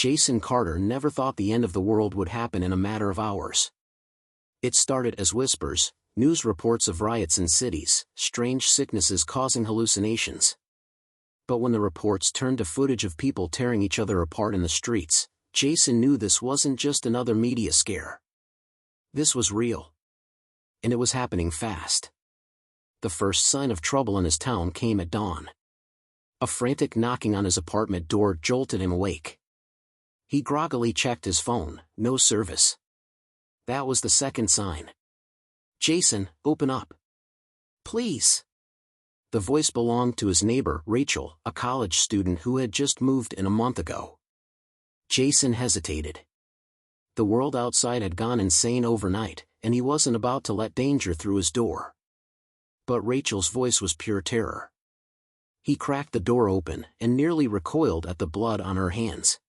Jason Carter never thought the end of the world would happen in a matter of hours. It started as whispers, news reports of riots in cities, strange sicknesses causing hallucinations. But when the reports turned to footage of people tearing each other apart in the streets, Jason knew this wasn't just another media scare. This was real. And it was happening fast. The first sign of trouble in his town came at dawn. A frantic knocking on his apartment door jolted him awake. He groggily checked his phone, no service. That was the second sign. "Jason, open up. Please." The voice belonged to his neighbor, Rachel, a college student who had just moved in a month ago. Jason hesitated. The world outside had gone insane overnight, and he wasn't about to let danger through his door. But Rachel's voice was pure terror. He cracked the door open and nearly recoiled at the blood on her hands.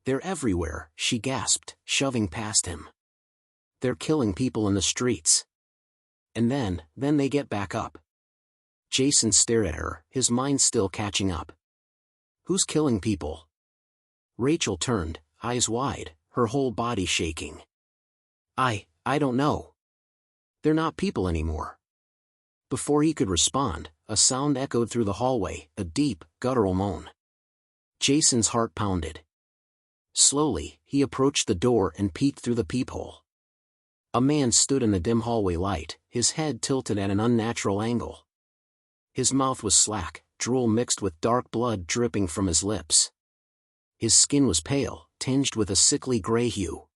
"They're everywhere," she gasped, shoving past him. "They're killing people in the streets. And then they get back up." Jason stared at her, his mind still catching up. "Who's killing people?" Rachel turned, eyes wide, her whole body shaking. I don't know. They're not people anymore." Before he could respond, a sound echoed through the hallway, a deep, guttural moan. Jason's heart pounded. Slowly, he approached the door and peeked through the peephole. A man stood in the dim hallway light, his head tilted at an unnatural angle. His mouth was slack, drool mixed with dark blood dripping from his lips. His skin was pale, tinged with a sickly gray hue.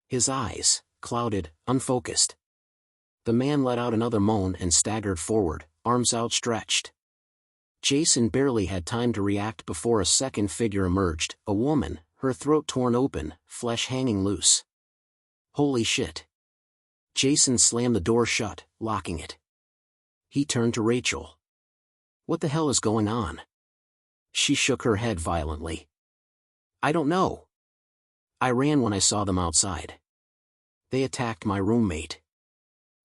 His eyes, clouded, unfocused. The man let out another moan and staggered forward, arms outstretched. Jason barely had time to react before a second figure emerged, a woman, her throat torn open, flesh hanging loose. Holy shit. Jason slammed the door shut, locking it. He turned to Rachel. "What the hell is going on?" She shook her head violently. "I don't know. I ran when I saw them outside. They attacked my roommate.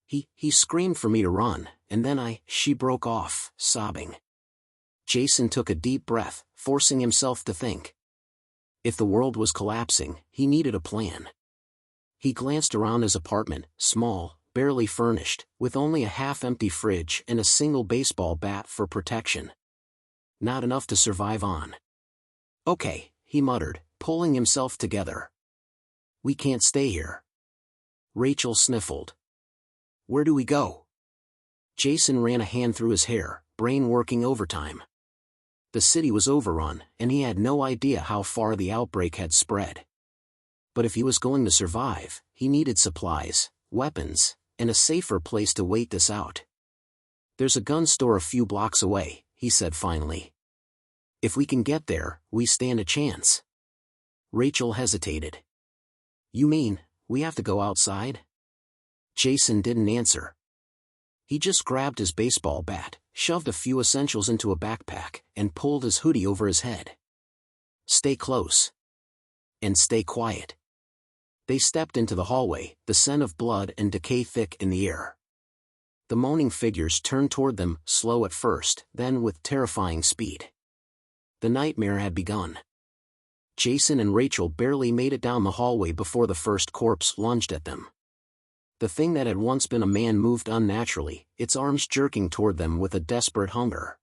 He screamed for me to run, and then she broke off, sobbing." Jason took a deep breath, forcing himself to think. If the world was collapsing, he needed a plan. He glanced around his apartment, small, barely furnished, with only a half-empty fridge and a single baseball bat for protection. Not enough to survive on. "Okay," he muttered, pulling himself together. "We can't stay here." Rachel sniffled. "Where do we go?" Jason ran a hand through his hair, brain working overtime. The city was overrun, and he had no idea how far the outbreak had spread. But if he was going to survive, he needed supplies, weapons, and a safer place to wait this out. "There's a gun store a few blocks away," he said finally. "If we can get there, we stand a chance." Rachel hesitated. "You mean, we have to go outside?" Jason didn't answer. He just grabbed his baseball bat, shoved a few essentials into a backpack, and pulled his hoodie over his head. "Stay close. And stay quiet." They stepped into the hallway, the scent of blood and decay thick in the air. The moaning figures turned toward them, slow at first, then with terrifying speed. The nightmare had begun. Jason and Rachel barely made it down the hallway before the first corpse lunged at them. The thing that had once been a man moved unnaturally, its arms jerking toward them with a desperate hunger.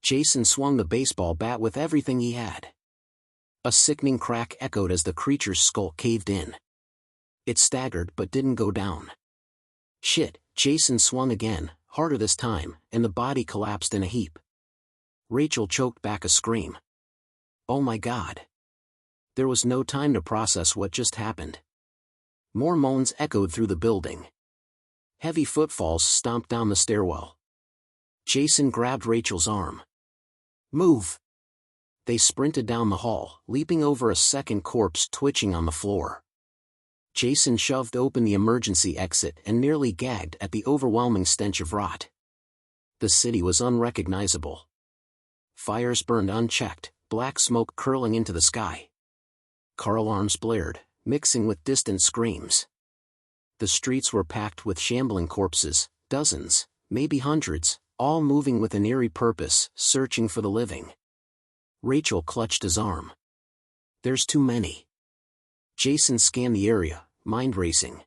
Jason swung the baseball bat with everything he had. A sickening crack echoed as the creature's skull caved in. It staggered but didn't go down. Shit, Jason swung again, harder this time, and the body collapsed in a heap. Rachel choked back a scream. "Oh my God." There was no time to process what just happened. More moans echoed through the building. Heavy footfalls stomped down the stairwell. Jason grabbed Rachel's arm. "Move." They sprinted down the hall, leaping over a second corpse twitching on the floor. Jason shoved open the emergency exit and nearly gagged at the overwhelming stench of rot. The city was unrecognizable. Fires burned unchecked, black smoke curling into the sky. Car alarms blared, mixing with distant screams. The streets were packed with shambling corpses, dozens, maybe hundreds, all moving with an eerie purpose, searching for the living. Rachel clutched his arm. There's too many. Jason scanned the area, mind racing.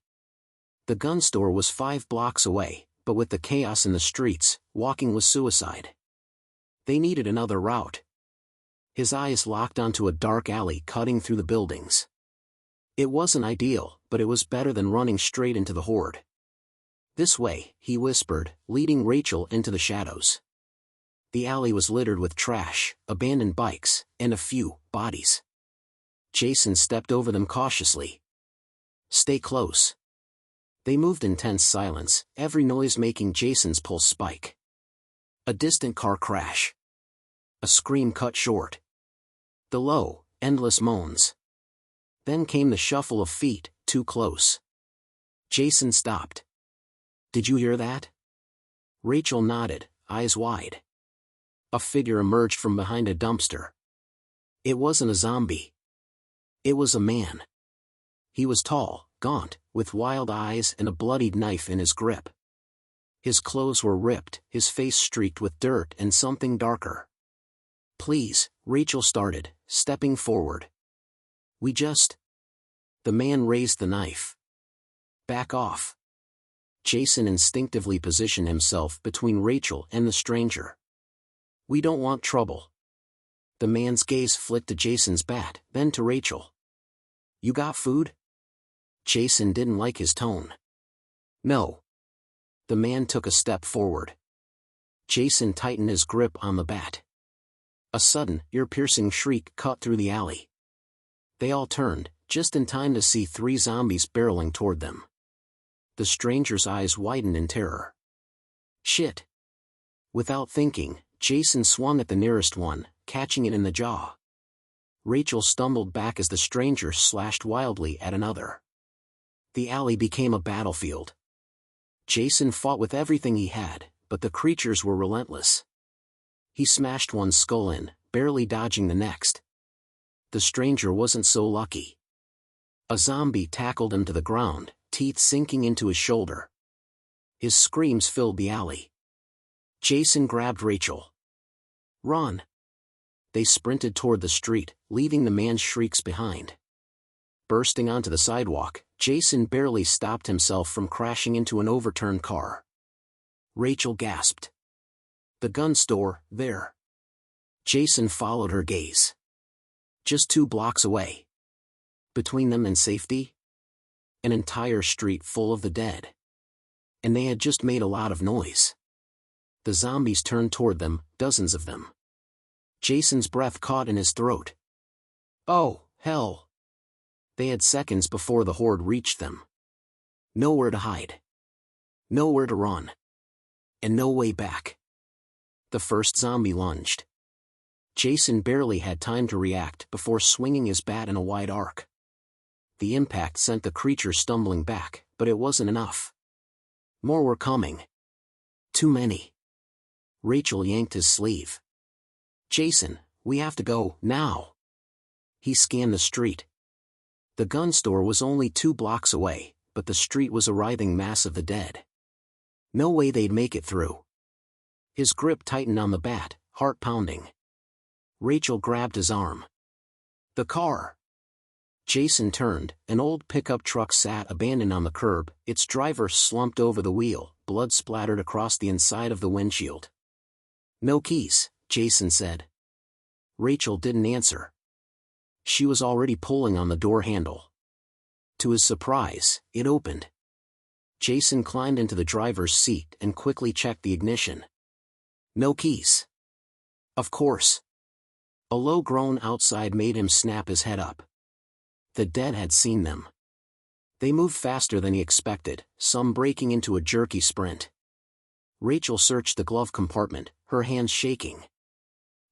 The gun store was 5 blocks away, but with the chaos in the streets, walking was suicide. They needed another route. His eyes locked onto a dark alley cutting through the buildings. It wasn't ideal, but it was better than running straight into the horde. This way, he whispered, leading Rachel into the shadows. The alley was littered with trash, abandoned bikes, and a few bodies. Jason stepped over them cautiously. Stay close. They moved in tense silence, every noise making Jason's pulse spike. A distant car crash. A scream cut short. The low, endless moans. Then came the shuffle of feet, too close. Jason stopped. Did you hear that? Rachel nodded, eyes wide. A figure emerged from behind a dumpster. It wasn't a zombie. It was a man. He was tall, gaunt, with wild eyes and a bloodied knife in his grip. His clothes were ripped, his face streaked with dirt and something darker. Please, Rachel started, stepping forward. The man raised the knife. Back off. Jason instinctively positioned himself between Rachel and the stranger. We don't want trouble. The man's gaze flicked to Jason's bat, then to Rachel. You got food? Jason didn't like his tone. No. The man took a step forward. Jason tightened his grip on the bat. A sudden, ear-piercing shriek cut through the alley. They all turned, just in time to see 3 zombies barreling toward them. The stranger's eyes widened in terror. Shit. Without thinking, Jason swung at the nearest one, catching it in the jaw. Rachel stumbled back as the stranger slashed wildly at another. The alley became a battlefield. Jason fought with everything he had, but the creatures were relentless. He smashed one's skull in, barely dodging the next. The stranger wasn't so lucky. A zombie tackled him to the ground, teeth sinking into his shoulder. His screams filled the alley. Jason grabbed Rachel. Run! They sprinted toward the street, leaving the man's shrieks behind. Bursting onto the sidewalk, Jason barely stopped himself from crashing into an overturned car. Rachel gasped. The gun store, there. Jason followed her gaze. Just 2 blocks away. Between them and safety? An entire street full of the dead. And they had just made a lot of noise. The zombies turned toward them, dozens of them. Jason's breath caught in his throat. Oh, hell! They had seconds before the horde reached them. Nowhere to hide. Nowhere to run. And no way back. The first zombie lunged. Jason barely had time to react before swinging his bat in a wide arc. The impact sent the creature stumbling back, but it wasn't enough. More were coming. Too many. Rachel yanked his sleeve. Jason, we have to go, now. He scanned the street. The gun store was only 2 blocks away, but the street was a writhing mass of the dead. No way they'd make it through. His grip tightened on the bat, heart pounding. Rachel grabbed his arm. The car. Jason turned, an old pickup truck sat abandoned on the curb, its driver slumped over the wheel, blood splattered across the inside of the windshield. No keys, Jason said. Rachel didn't answer. She was already pulling on the door handle. To his surprise, it opened. Jason climbed into the driver's seat and quickly checked the ignition. No keys. Of course. A low groan outside made him snap his head up. The dead had seen them. They moved faster than he expected, some breaking into a jerky sprint. Rachel searched the glove compartment, her hands shaking.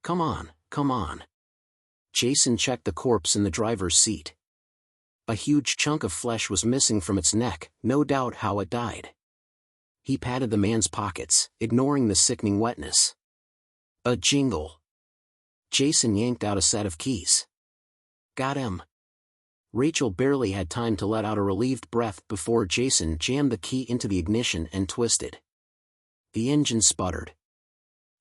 Come on, come on. Jason checked the corpse in the driver's seat. A huge chunk of flesh was missing from its neck, no doubt how it died. He patted the man's pockets, ignoring the sickening wetness. A jingle. Jason yanked out a set of keys. Got him. Rachel barely had time to let out a relieved breath before Jason jammed the key into the ignition and twisted. The engine sputtered.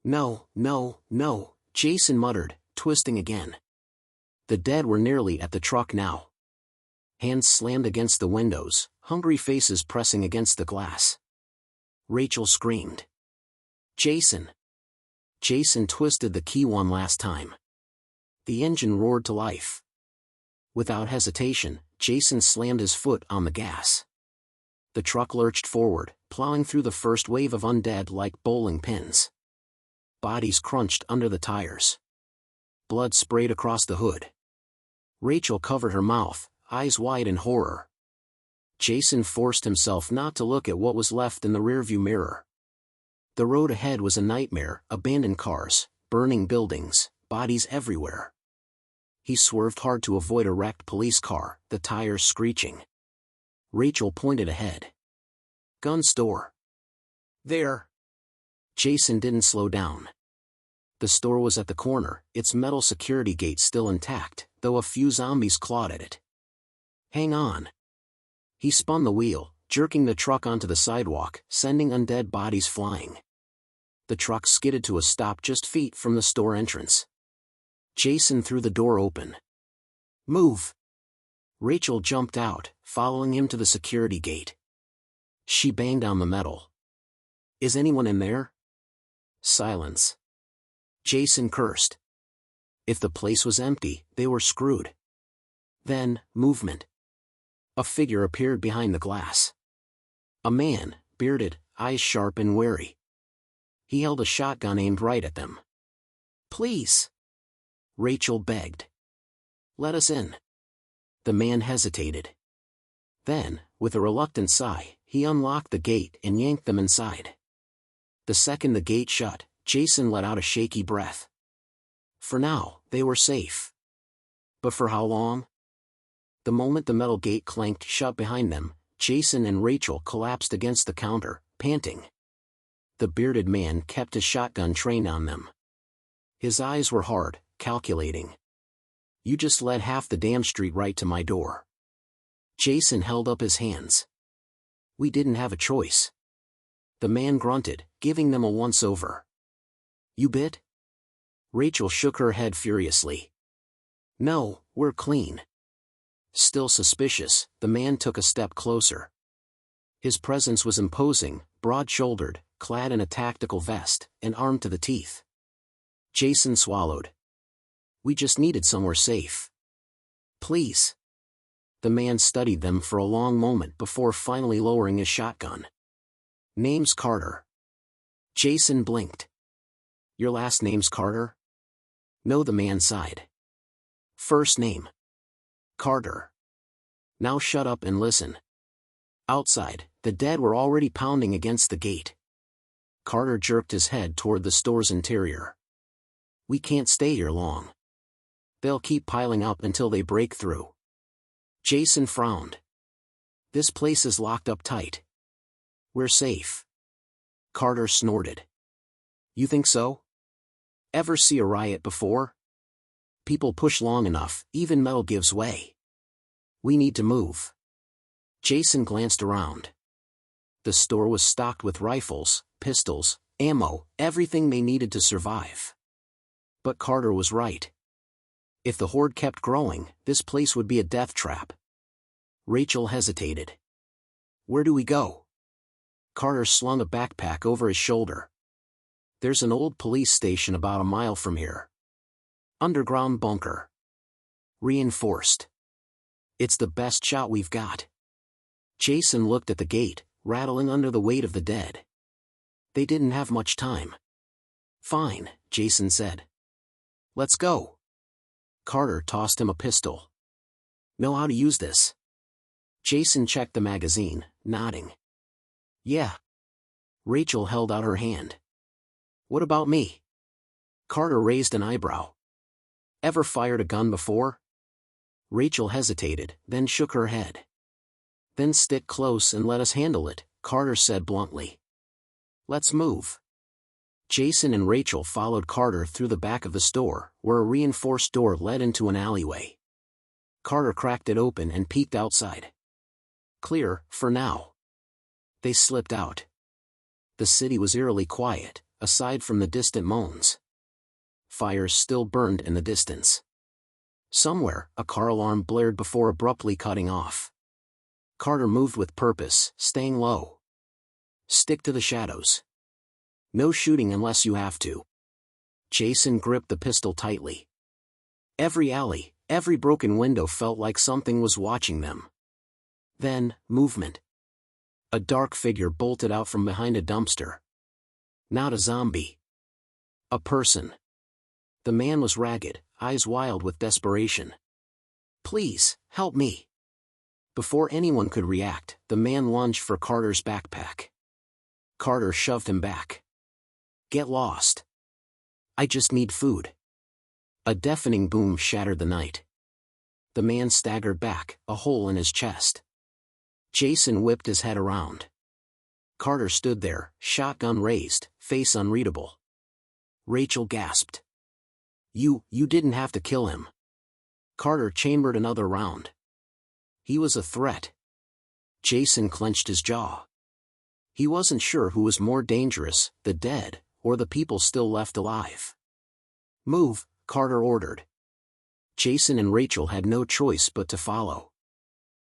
No, no, no, Jason muttered, twisting again. The dead were nearly at the truck now. Hands slammed against the windows, hungry faces pressing against the glass. Rachel screamed. "Jason!" Jason twisted the key one last time. The engine roared to life. Without hesitation, Jason slammed his foot on the gas. The truck lurched forward, plowing through the first wave of undead like bowling pins. Bodies crunched under the tires. Blood sprayed across the hood. Rachel covered her mouth, eyes wide in horror. Jason forced himself not to look at what was left in the rearview mirror. The road ahead was a nightmare: abandoned cars, burning buildings, bodies everywhere. He swerved hard to avoid a wrecked police car, the tires screeching. Rachel pointed ahead. "Gun store." "There." Jason didn't slow down. The store was at the corner, its metal security gate still intact, though a few zombies clawed at it. "Hang on." He spun the wheel, jerking the truck onto the sidewalk, sending undead bodies flying. The truck skidded to a stop just feet from the store entrance. Jason threw the door open. "Move!" Rachel jumped out, following him to the security gate. She banged on the metal. "Is anyone in there?" Silence. Jason cursed. If the place was empty, they were screwed. Then, movement. A figure appeared behind the glass. A man, bearded, eyes sharp and wary. He held a shotgun aimed right at them. "Please!" Rachel begged. "Let us in." The man hesitated. Then, with a reluctant sigh, he unlocked the gate and yanked them inside. The second the gate shut, Jason let out a shaky breath. For now, they were safe. But for how long? The moment the metal gate clanked shut behind them, Jason and Rachel collapsed against the counter, panting. The bearded man kept his shotgun trained on them. His eyes were hard, calculating. "You just led half the damn street right to my door." Jason held up his hands. "We didn't have a choice." The man grunted, giving them a once-over. "You bit?" Rachel shook her head furiously. "No, we're clean." Still suspicious, the man took a step closer. His presence was imposing, broad-shouldered, clad in a tactical vest, and armed to the teeth. Jason swallowed. "We just needed somewhere safe." "Please." The man studied them for a long moment before finally lowering his shotgun. "Name's Carter." Jason blinked. "Your last name's Carter?" "No," the man sighed. "First name?" "Carter." "Now shut up and listen." Outside, the dead were already pounding against the gate. Carter jerked his head toward the store's interior. "We can't stay here long. They'll keep piling up until they break through." Jason frowned. "This place is locked up tight. We're safe." Carter snorted. "You think so? Ever see a riot before? People push long enough, even metal gives way. We need to move." Jason glanced around. The store was stocked with rifles, pistols, ammo, everything they needed to survive. But Carter was right. If the horde kept growing, this place would be a death trap. Rachel hesitated. "Where do we go?" Carter slung a backpack over his shoulder. "There's an old police station about a mile from here. Underground bunker. Reinforced. It's the best shot we've got." Jason looked at the gate, rattling under the weight of the dead. They didn't have much time. "Fine," Jason said. "Let's go." Carter tossed him a pistol. "Know how to use this?" Jason checked the magazine, nodding. "Yeah." Rachel held out her hand. "What about me?" Carter raised an eyebrow. "Ever fired a gun before?" Rachel hesitated, then shook her head. "Then stick close and let us handle it," Carter said bluntly. "Let's move." Jason and Rachel followed Carter through the back of the store, where a reinforced door led into an alleyway. Carter cracked it open and peeked outside. "Clear, for now." They slipped out. The city was eerily quiet, aside from the distant moans. Fires still burned in the distance. Somewhere, a car alarm blared before abruptly cutting off. Carter moved with purpose, staying low. Stick to the shadows. No shooting unless you have to. Jason gripped the pistol tightly. Every alley, every broken window felt like something was watching them. Then, movement. A dark figure bolted out from behind a dumpster. Not a zombie. A person. The man was ragged, eyes wild with desperation. Please, help me. Before anyone could react, the man lunged for Carter's backpack. Carter shoved him back. Get lost. I just need food. A deafening boom shattered the night. The man staggered back, a hole in his chest. Jason whipped his head around. Carter stood there, shotgun raised, face unreadable. Rachel gasped. You didn't have to kill him. Carter chambered another round. He was a threat. Jason clenched his jaw. He wasn't sure who was more dangerous, the dead, or the people still left alive. Move, Carter ordered. Jason and Rachel had no choice but to follow.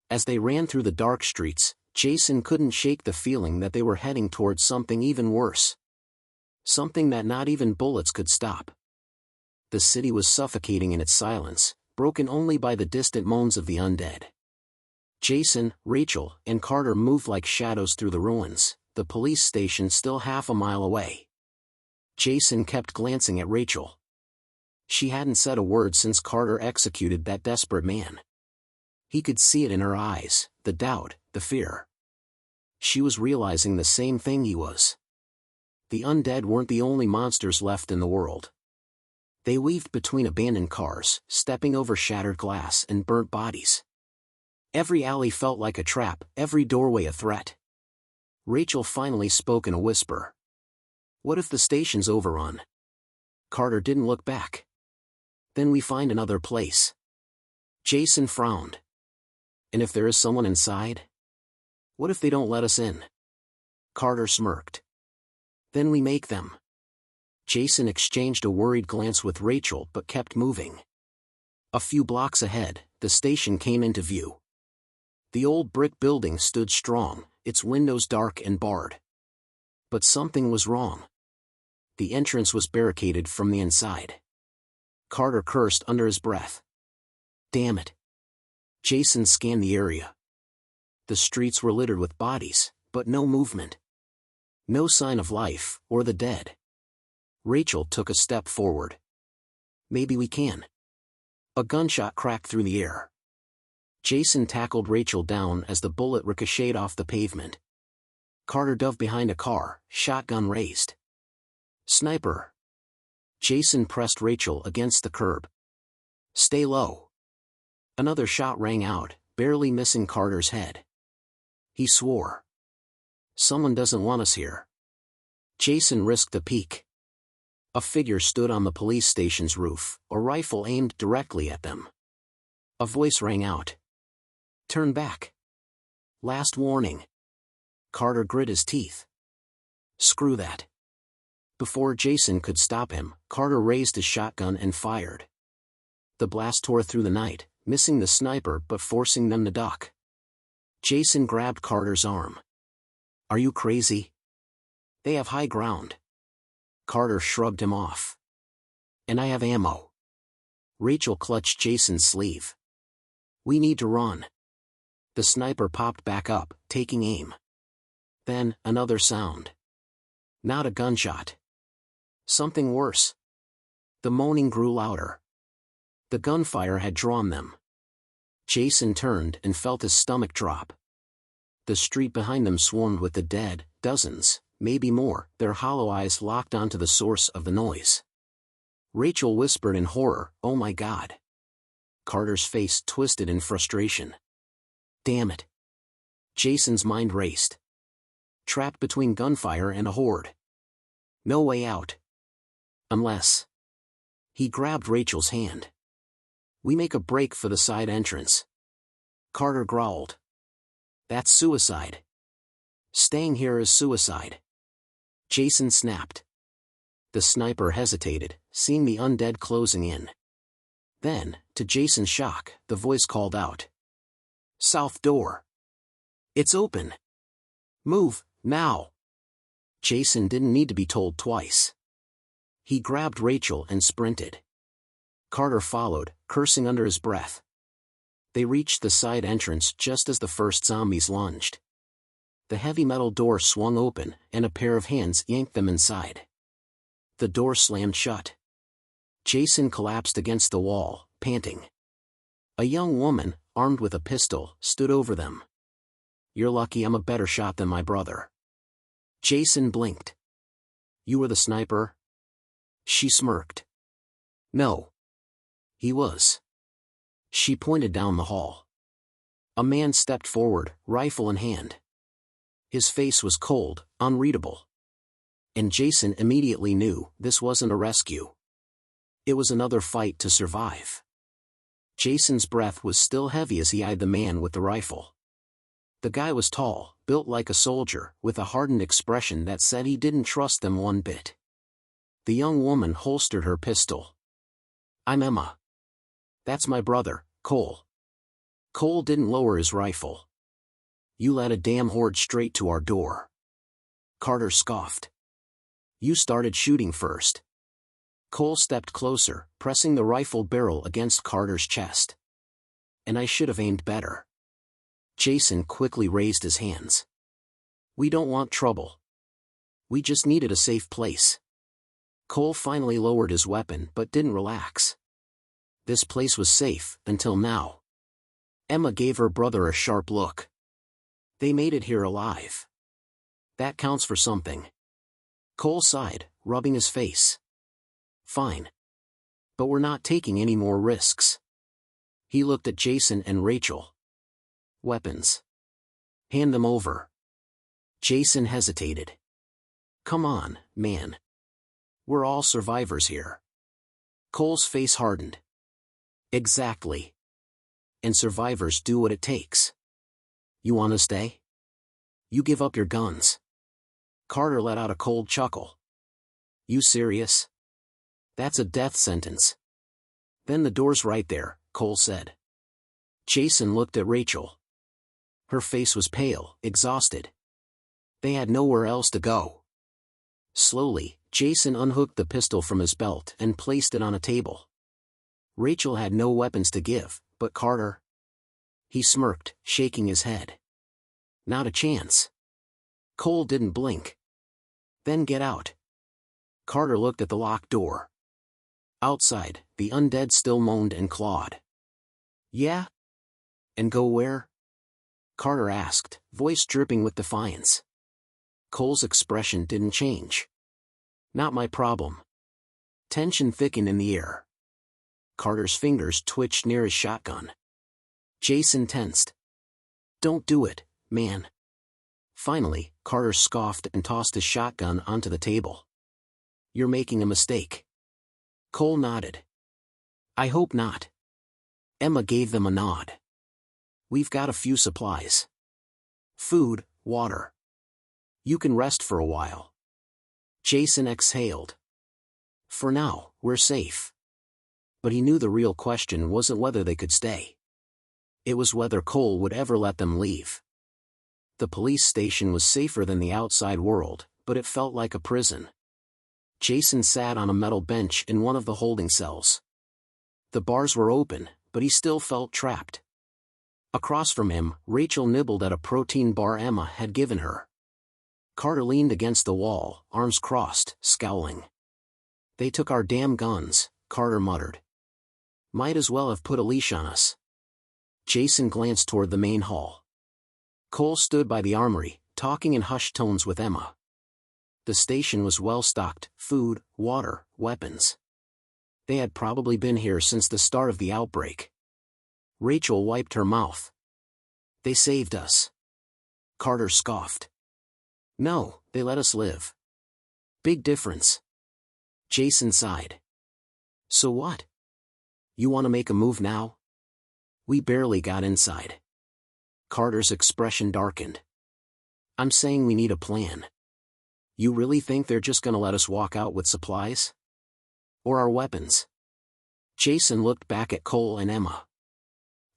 As they ran through the dark streets, Jason couldn't shake the feeling that they were heading towards something even worse. Something that not even bullets could stop. The city was suffocating in its silence, broken only by the distant moans of the undead. Jason, Rachel, and Carter moved like shadows through the ruins, the police station still half a mile away. Jason kept glancing at Rachel. She hadn't said a word since Carter executed that desperate man. He could see it in her eyes, the doubt, the fear. She was realizing the same thing he was. The undead weren't the only monsters left in the world. They weaved between abandoned cars, stepping over shattered glass and burnt bodies. Every alley felt like a trap, every doorway a threat. Rachel finally spoke in a whisper. What if the station's overrun? Carter didn't look back. Then we find another place. Jason frowned. And if there is someone inside? What if they don't let us in? Carter smirked. Then we make them. Jason exchanged a worried glance with Rachel but kept moving. A few blocks ahead, the station came into view. The old brick building stood strong, its windows dark and barred. But something was wrong. The entrance was barricaded from the inside. Carter cursed under his breath. Damn it. Jason scanned the area. The streets were littered with bodies, but no movement. No sign of life, or the dead. Rachel took a step forward. Maybe we can. A gunshot cracked through the air. Jason tackled Rachel down as the bullet ricocheted off the pavement. Carter dove behind a car, shotgun raised. Sniper. Jason pressed Rachel against the curb. Stay low. Another shot rang out, barely missing Carter's head. He swore. Someone doesn't want us here. Jason risked a peek. A figure stood on the police station's roof, a rifle aimed directly at them. A voice rang out. Turn back. Last warning. Carter grit his teeth. Screw that. Before Jason could stop him, Carter raised his shotgun and fired. The blast tore through the night, missing the sniper but forcing them to duck. Jason grabbed Carter's arm. Are you crazy? They have high ground. Carter shrugged him off. And I have ammo. Rachel clutched Jason's sleeve. We need to run. The sniper popped back up, taking aim. Then, another sound. Not a gunshot. Something worse. The moaning grew louder. The gunfire had drawn them. Jason turned and felt his stomach drop. The street behind them swarmed with the dead, dozens, maybe more, their hollow eyes locked onto the source of the noise. Rachel whispered in horror, "Oh my God." Carter's face twisted in frustration. Damn it. Jason's mind raced. Trapped between gunfire and a horde. No way out. Unless. He grabbed Rachel's hand. We make a break for the side entrance. Carter growled. That's suicide. Staying here is suicide. Jason snapped. The sniper hesitated, seeing the undead closing in. Then, To Jason's shock, the voice called out. "South door. It's open. Move, now." Jason didn't need to be told twice. He grabbed Rachel and sprinted. Carter followed, cursing under his breath. They reached the side entrance just as the first zombies lunged. The heavy metal door swung open, and a pair of hands yanked them inside. The door slammed shut. Jason collapsed against the wall, panting. A young woman, armed with a pistol, stood over them. "You're lucky I'm a better shot than my brother." Jason blinked. "You were the sniper?" She smirked. "No. He was." She pointed down the hall. A man stepped forward, rifle in hand. His face was cold, unreadable. And Jason immediately knew this wasn't a rescue. It was another fight to survive. Jason's breath was still heavy as he eyed the man with the rifle. The guy was tall, built like a soldier, with a hardened expression that said he didn't trust them one bit. The young woman holstered her pistol. "I'm Emma. That's my brother, Cole." Cole didn't lower his rifle. "You led a damn horde straight to our door." Carter scoffed. "You started shooting first." Cole stepped closer, pressing the rifle barrel against Carter's chest. "And I should have aimed better." Jason quickly raised his hands. "We don't want trouble. We just needed a safe place." Cole finally lowered his weapon but didn't relax. This place was safe, until now. Emma gave her brother a sharp look. "They made it here alive. That counts for something." Cole sighed, rubbing his face. "Fine. But we're not taking any more risks." He looked at Jason and Rachel. "Weapons. Hand them over." Jason hesitated. "Come on, man. We're all survivors here." Cole's face hardened. "Exactly. And survivors do what it takes. You want to stay? You give up your guns." Carter let out a cold chuckle. "You serious? That's a death sentence." "Then the door's right there," Cole said. Jason looked at Rachel. Her face was pale, exhausted. They had nowhere else to go. Slowly, Jason unhooked the pistol from his belt and placed it on a table. Rachel had no weapons to give, but Carter? He smirked, shaking his head. "Not a chance." Cole didn't blink. "Then get out." Carter looked at the locked door. Outside, the undead still moaned and clawed. "Yeah? And go where?" Carter asked, voice dripping with defiance. Cole's expression didn't change. "Not my problem." Tension thickened in the air. Carter's fingers twitched near his shotgun. Jason tensed. "Don't do it, man." Finally, Carter scoffed and tossed his shotgun onto the table. "You're making a mistake." Cole nodded. "I hope not." Emma gave them a nod. "We've got a few supplies. Food, water. You can rest for a while." Jason exhaled. For now, we're safe. But he knew the real question wasn't whether they could stay. It was whether Cole would ever let them leave. The police station was safer than the outside world, but it felt like a prison. Jason sat on a metal bench in one of the holding cells. The bars were open, but he still felt trapped. Across from him, Rachel nibbled at a protein bar Emma had given her. Carter leaned against the wall, arms crossed, scowling. "They took our damn guns," Carter muttered. "Might as well have put a leash on us." Jason glanced toward the main hall. Cole stood by the armory, talking in hushed tones with Emma. The station was well stocked, food, water, weapons. They had probably been here since the start of the outbreak. Rachel wiped her mouth. "They saved us." Carter scoffed. "No, they let us live. Big difference." Jason sighed. "So what? You want to make a move now?" "We barely got inside." Carter's expression darkened. "I'm saying we need a plan. You really think they're just gonna let us walk out with supplies? Or our weapons?" Jason looked back at Cole and Emma.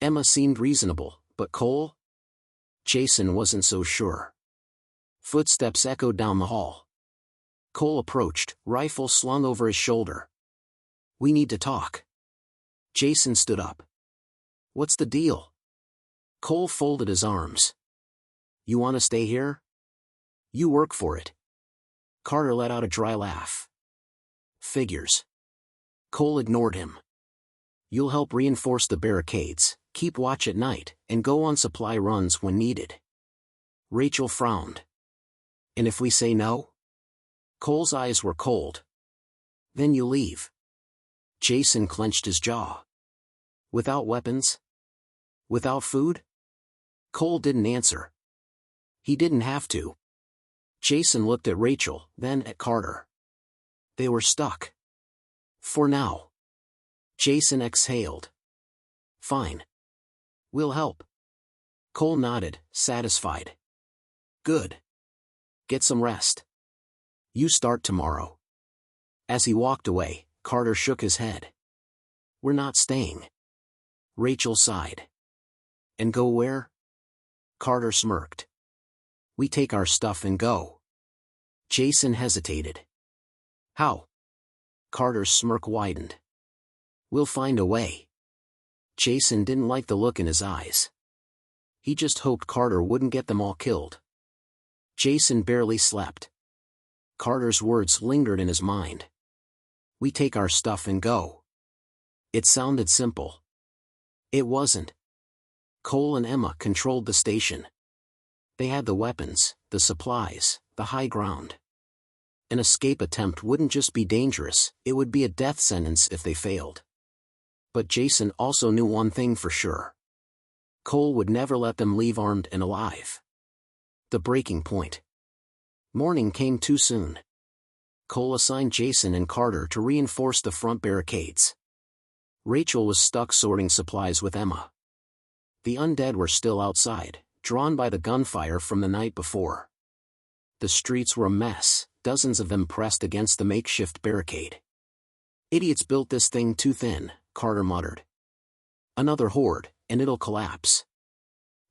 Emma seemed reasonable, but Cole? Jason wasn't so sure. Footsteps echoed down the hall. Cole approached, rifle slung over his shoulder. "We need to talk." Jason stood up. "What's the deal?" Cole folded his arms. "You want to stay here? You work for it." Carter let out a dry laugh. "Figures." Cole ignored him. "You'll help reinforce the barricades, keep watch at night, and go on supply runs when needed." Rachel frowned. "And if we say no?" Cole's eyes were cold. "Then you leave." Jason clenched his jaw. "Without weapons? Without food?" Cole didn't answer. He didn't have to. Jason looked at Rachel, then at Carter. They were stuck. For now. Jason exhaled. "Fine. We'll help." Cole nodded, satisfied. "Good. Get some rest. You start tomorrow." As he walked away, Carter shook his head. "We're not staying." Rachel sighed. "And go where?" Carter smirked. "We take our stuff and go." Jason hesitated. "How?" Carter's smirk widened. "We'll find a way." Jason didn't like the look in his eyes. He just hoped Carter wouldn't get them all killed. Jason barely slept. Carter's words lingered in his mind. "We take our stuff and go." It sounded simple. It wasn't. Cole and Emma controlled the station. They had the weapons, the supplies, the high ground. An escape attempt wouldn't just be dangerous, it would be a death sentence if they failed. But Jason also knew one thing for sure. Cole would never let them leave armed and alive. The breaking point. Morning came too soon. Cole assigned Jason and Carter to reinforce the front barricades. Rachel was stuck sorting supplies with Emma. The undead were still outside, drawn by the gunfire from the night before. The streets were a mess, dozens of them pressed against the makeshift barricade. "Idiots built this thing too thin," Carter muttered. "Another horde, and it'll collapse."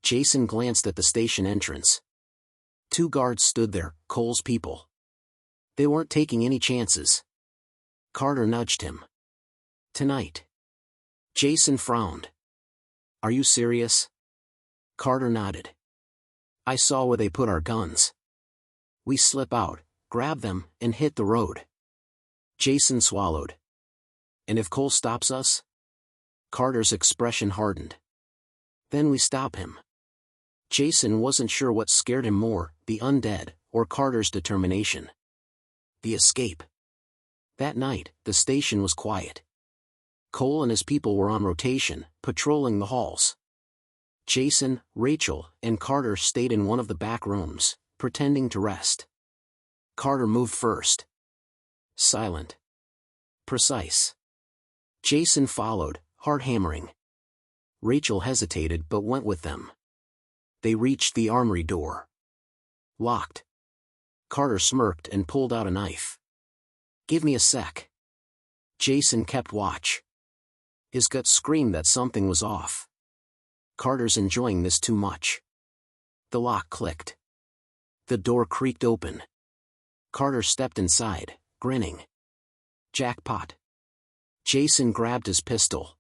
Jason glanced at the station entrance. 2 guards stood there, Cole's people. They weren't taking any chances. Carter nudged him. "Tonight." Jason frowned. "Are you serious?" Carter nodded. "I saw where they put our guns. We slip out, grab them, and hit the road." Jason swallowed. "And if Cole stops us?" Carter's expression hardened. "Then we stop him." Jason wasn't sure what scared him more, the undead, or Carter's determination. The escape. That night, the station was quiet. Cole and his people were on rotation, patrolling the halls. Jason, Rachel, and Carter stayed in one of the back rooms, pretending to rest. Carter moved first. Silent. Precise. Jason followed, heart hammering. Rachel hesitated but went with them. They reached the armory door. Locked. Carter smirked and pulled out a knife. "Give me a sec." Jason kept watch. His gut screamed that something was off. Carter's enjoying this too much. The lock clicked. The door creaked open. Carter stepped inside, grinning. Jackpot. Jason grabbed his pistol.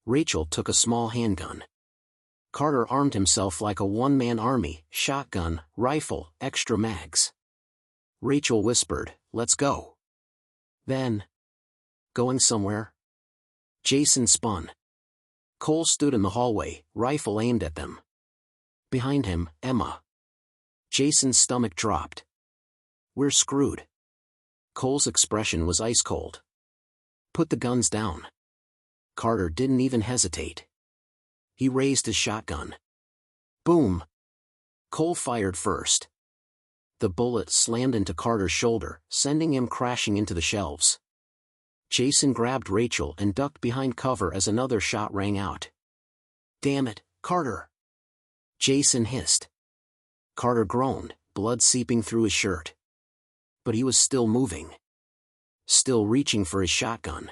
Rachel took a small handgun. Carter armed himself like a one-man army, shotgun, rifle, extra mags. Rachel whispered, "Let's go." Then, "Going somewhere?" Jason spun. Cole stood in the hallway, rifle aimed at them. Behind him, Emma. Jason's stomach dropped. "We're screwed." Cole's expression was ice cold. "Put the guns down." Carter didn't even hesitate. He raised his shotgun. Boom! Cole fired first. The bullet slammed into Carter's shoulder, sending him crashing into the shelves. Jason grabbed Rachel and ducked behind cover as another shot rang out. "Damn it, Carter!" Jason hissed. Carter groaned, blood seeping through his shirt. But he was still moving. Still reaching for his shotgun.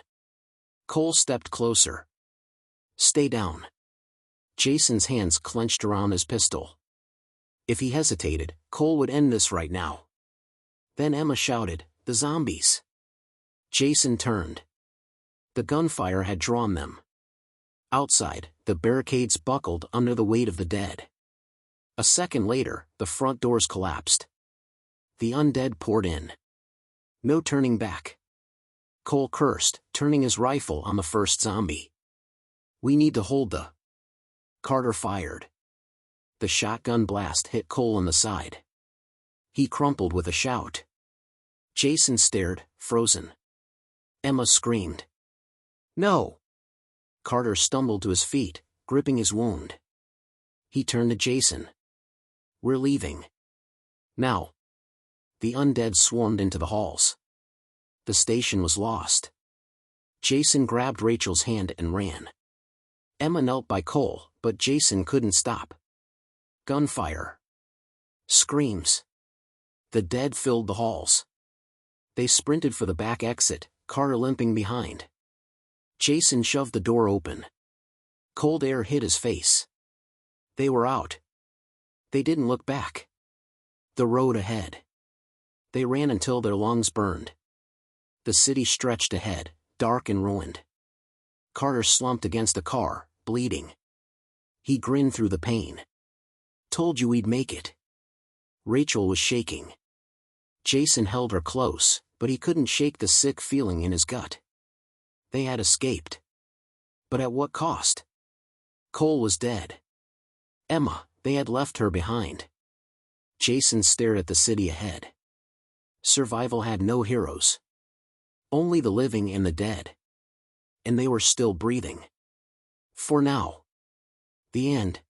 Cole stepped closer. Stay down. Jason's hands clenched around his pistol. If he hesitated, Cole would end this right now. Then Emma shouted, "The zombies!" Jason turned. The gunfire had drawn them. Outside, the barricades buckled under the weight of the dead. A second later, the front doors collapsed. The undead poured in. No turning back. Cole cursed, turning his rifle on the first zombie. "We need to hold the..." Carter fired. The shotgun blast hit Cole in the side. He crumpled with a shout. Jason stared, frozen. Emma screamed. "No!" Carter stumbled to his feet, gripping his wound. He turned to Jason. "We're leaving. Now." The undead swarmed into the halls. The station was lost. Jason grabbed Rachel's hand and ran. Emma knelt by Cole, but Jason couldn't stop. Gunfire. Screams. The dead filled the halls. They sprinted for the back exit, Carter limping behind. Jason shoved the door open. Cold air hit his face. They were out. They didn't look back. The road ahead. They ran until their lungs burned. The city stretched ahead, dark and ruined. Carter slumped against a car, bleeding. He grinned through the pain. "Told you we'd make it." Rachel was shaking. Jason held her close, but he couldn't shake the sick feeling in his gut. They had escaped. But at what cost? Cole was dead. Emma, they had left her behind. Jason stared at the city ahead. Survival had no heroes. Only the living and the dead. And they were still breathing. For now. The end.